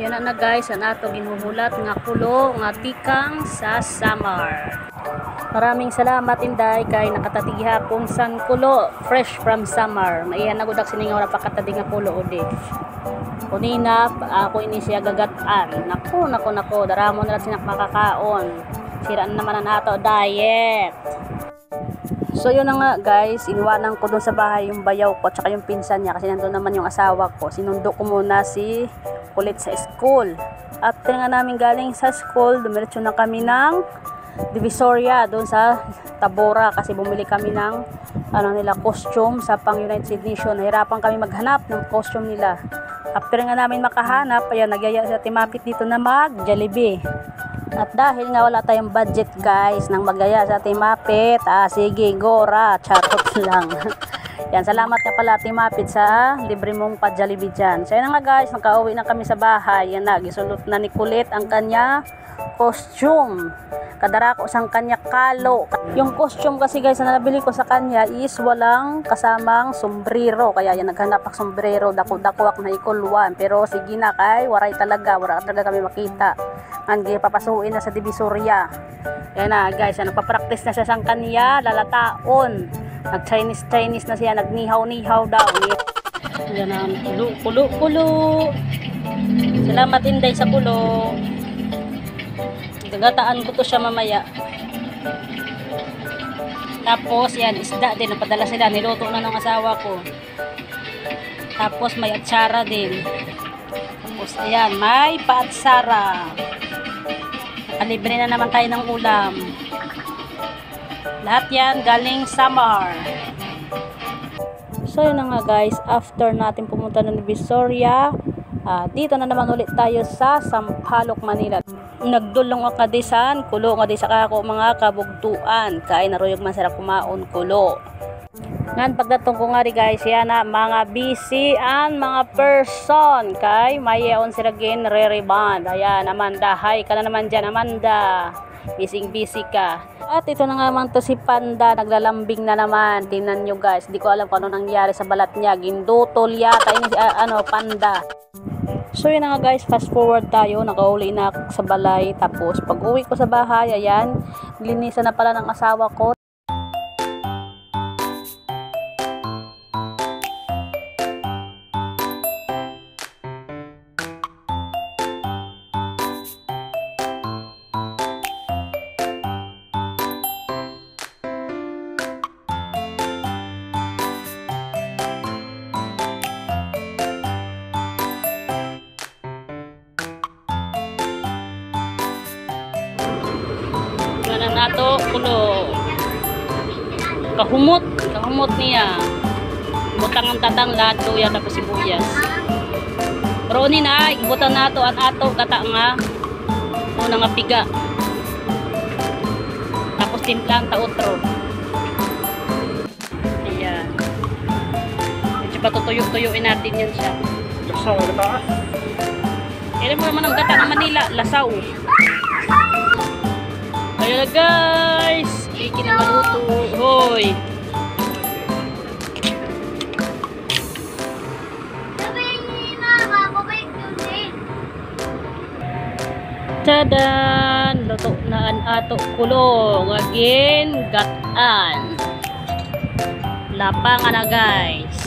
Yan na guys, ang ato ginuhulat nga kulo nga tikang sa summer. Maraming salamat inday kay nakatati hapon san kulo fresh from summer. Maiyan na gudak sininga wala pakatadi nga kulo odi. Kunina ako ini siya gagataan. Nako daramo na lang sinak makakaon. Siraan naman ang ato diet. So yun na nga guys, iniwanan ko dun sa bahay yung bayaw ko at yung pinsan niya kasi nandun naman yung asawa ko. Sinundo ko muna si Kulit sa school. After nga namin galing sa school, dumiretso na kami ng Divisoria doon sa Tabora kasi bumili kami ng costume sa pang United Nations. Nahirapan kami maghanap ng costume nila. After nga namin makahanap, ayan, nagyaya sa Timapit dito na mag-Jollibee. At dahil nga wala tayong budget guys nang magaya sa Timapit, sige gora, chatot lang. Yan, salamat ka pala Timapit sa libre mong pa-Jollibee dyan. So yan nga guys, nakauwi na kami sa bahay. Yan na, gisulot na ni Kulit ang kanya costume. Kadarako sang kanya kalo. Yung costume kasi guys na nabili ko sa kanya is walang kasamang sombrero. Kaya yan, naghanap ak sombrero, dako-dakuak na ikulwan. Pero sige na kay, wala talaga kami makita. Ang papasuin na sa Divisoria. Yan na guys, nagpa-practice na siya sang kanya lalataon. Nag-Chinese na siya, nagnihaw-nihaw daw. Yan na, kulo. Salamat inday sa kulo. Gagataan ko to siya mamaya. Tapos yan, isda din, napadala sila, niluto na ng asawa ko. Tapos may atsara din. Tapos ayan, may paatsara. Nakalibre na naman tayo ng ulam. Lahat yan galing summer. So yun na nga guys, after natin pumunta ng Divisoria, dito na naman ulit tayo sa Sampaloc, Manila. Nagdulong ako kadisan, kulo nga di sa kako mga kabugtuan. Kain na ruyog man sarap kumaon kulo. Ngan pagdatong ko nga ri guys, yan na mga busy and mga person kay mayaon sila gin re-reband. Ayan, Amanda, hi ka na naman dyan Amanda. Busy ka. At ito na nga naman to si Panda, naglalambing na naman. Tingnan nyo guys, di ko alam kung ano nangyari sa balat niya. Gindutol yata ini Panda. So yun na nga guys, fast forward tayo, nakauli na sa balay. Tapos pag uwi ko sa bahay, ayan, linisan na pala ng asawa ko. Nato kulo kahumot niya butang ang tatang lado yan tapos sibuyas pero ni na ibutang nato at ato kata nga muna nga piga tapos timplang ta otro. Ayan, medyo patutuyok-tuyuin natin yan siya. Lasaw ka kailan mo naman ang gata ng Manila, lasaw. Ayan na guys, iki na maluto. Hoy. Tadan, luto na an ato kulo. Again, gatan. Lapangan na guys.